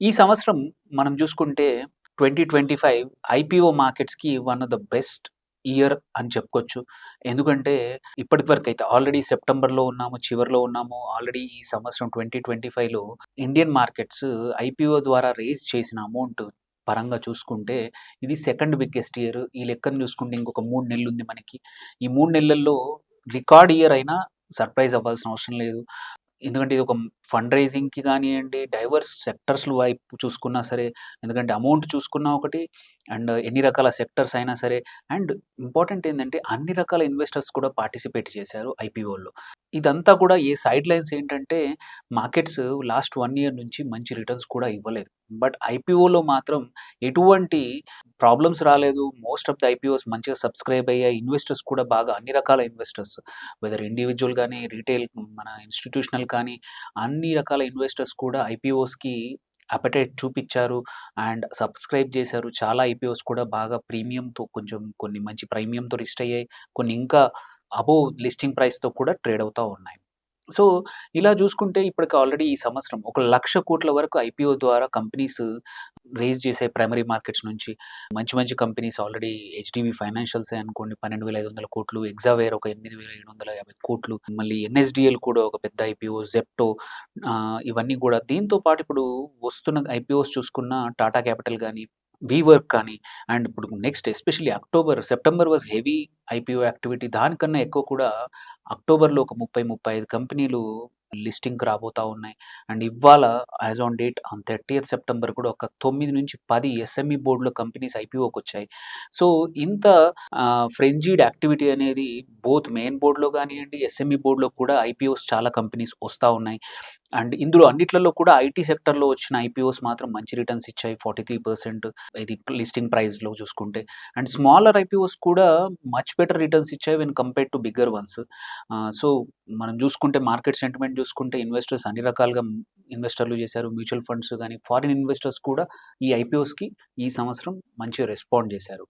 ఈ సంవత్సరం మనం చూసుకుంటే 2025 ఐపీఓ మార్కెట్స్‌కి one of the best year అని చెప్పుకోవచ్చు. ఎందుకంటే ఇప్పటి వరకైతే ఆల్రెడీ సెప్టెంబర్‌లో ఉన్నాము, చివరిలో ఉన్నాము. ఆల్రెడీ ఈ సంవత్సరం 2025లో ఇండియన్ మార్కెట్స్ ఐపీఓ ద్వారా రైజ్ చేసిన అమౌంట్ పరంగా చూసుకుంటే ఇది సెకండ్ బిగ్గెస్ట్ ఇయర్. ఈ లెక్కను చూసుకుంటే ఇంకొక 3 నెలలుంది మనకి. ఈ 3 నెలల్లో రికార్డ్ ఇయర్ అయినా సర్ప్రైజ్ అవ్వాల్సిన అవసరం లేదు. ఎందుకంటే ఇది ఒక ఫండ్ రైజింగ్‌కి గానియండి, డైవర్స్ సెక్టర్స్‌ల వైపు చూసుకున్నా సరే, ఎందుకంటే అమౌంట్ చూసుకున్నా ఒకటి, అండ్ ఎన్ని రకాల సెక్టర్స్ అయినా సరే, అండ్ ఇంపార్టెంట్ ఏందంటే అన్ని రకాల ఇన్వెస్టర్స్ కూడా పార్టిసిపేట్ చేశారు ఐపీఓలో. ఇదంతా కూడా ఏ సైడ్ లైన్స్ ఏంటంటే మార్కెట్స్ లాస్ట్ 1 ఇయర్ నుంచి మంచి రిటర్న్స్ కూడా ఇవ్వలేదు. బట్ ఐపీఓలో మాత్రం ఎటువంటి ప్రాబ్లమ్స్ రాలేదు. మోస్ట్ ఆఫ్ ద ఐపీఓస్ మంచిగా సబ్స్క్రైబ్ అయ్యాయి. ఇన్వెస్టర్స్ కూడా బాగా అన్ని రకాల ఇన్వెస్టర్స్ వెదర్ ఇండివిడ్యువల్ గానీ, రిటైల్ మన ఇన్‌స్టిట్యూషనల్ కానీ అన్ని రకాల ఇన్వెస్టర్స్ కూడా ఐపీఓస్‌కి అపెటైట్ చూపిచ్చారు. అండ్ సబ్స్క్రైబ్ చేశారు. చాలా ఐపీఓస్ కూడా బాగా ప్రీమియంతో కొంచెం కొన్ని మంచి ప్రీమియంతో లిస్ట్ అయ్యాయి. కొన్ని ఇంకా అబోవ్ లిస్టింగ్ ప్రైస్‌తో కూడా ట్రేడ్ అవుతా ఉన్నాయి. సో, ఇలా చూసుకుంటే ఇప్పటికి ఆల్రెడీ ఈ సంవత్సరం ఒక 1,00,00,00,000 వరకు ఐపీఓ ద్వారా కంపెనీస్ రైజ్ చేసాయి ప్రైమరీ మార్కెట్స్ నుంచి. మంచి మంచి కంపెనీస్ ఆల్రెడీ హెచ్‌డీబీ ఫైనాన్షియల్సే అనుకోండి 12,500,00,00,000, ఎగ్జావేర్ ఒక 8,750,00,00,000, మళ్ళీ ఎన్ఎస్‌డీఎల్ కూడా ఒక పెద్ద ఐపీఓ, జెప్టో ఇవన్నీ కూడా. దీంతో పాటు ఇప్పుడు వస్తున్న ఐపీఓస్ చూసుకున్న టాటా క్యాపిటల్ గాని, వీవర్క్ కానీ, అండ్ ఇప్పుడు next especially September was heavy IPO activity. దానికన్నా ఎక్కువ కూడా అక్టోబర్‌లో ఒక 30, 35 కంపెనీలు లిస్టింగ్‌కి రాబోతా ఉన్నాయి. అండ్ ఇవాళ యాస్ ఆన్ డేట్ ఆన్ 30థ్ సెప్టెంబర్ కూడా ఒక 9-10 ఎస్ఎంఈ బోర్డ్‌లో కంపెనీస్ ఐపీఓకొచ్చాయి. సో, ఇంత ఫ్రెంజీడ్ యాక్టివిటీ అనేది బోత్ మెయిన్ బోర్డ్‌లో గానియండి, ఎస్ఎంఈ బోర్డ్‌లో కూడా ఐపీఓస్ చాలా కంపెనీస్ వస్తా ఉన్నాయి. అండ్ ఇందులో అన్నిట్లలో కూడా ఐటీ సెక్టర్‌లో వచ్చిన ఐపీఓస్ మాత్రం మంచి రిటర్న్స్ ఇచ్చాయి. 43% ఇది లిస్టింగ్ ప్రైస్‌లో చూసుకుంటే. అండ్ స్మాలర్ ఐపీఓస్ కూడా మచ్ బెటర్ రిటర్న్స్ ఇచ్చాయి when compared to bigger once. So, మనం చూసుకుంటే మార్కెట్ సెంటిమెంట్ చూసుకుంటే ఇన్వెస్టర్స్ అన్ని రకాలుగా ఇన్వెస్టర్లు చేశారు. మ్యూచువల్ ఫండ్స్ గాని, ఫారిన్ ఇన్వెస్టర్స్ కూడా ఈ ఐపీఓస్‌కి ఈ సంవత్సరం మంచిగా రెస్పాండ్ చేశారు.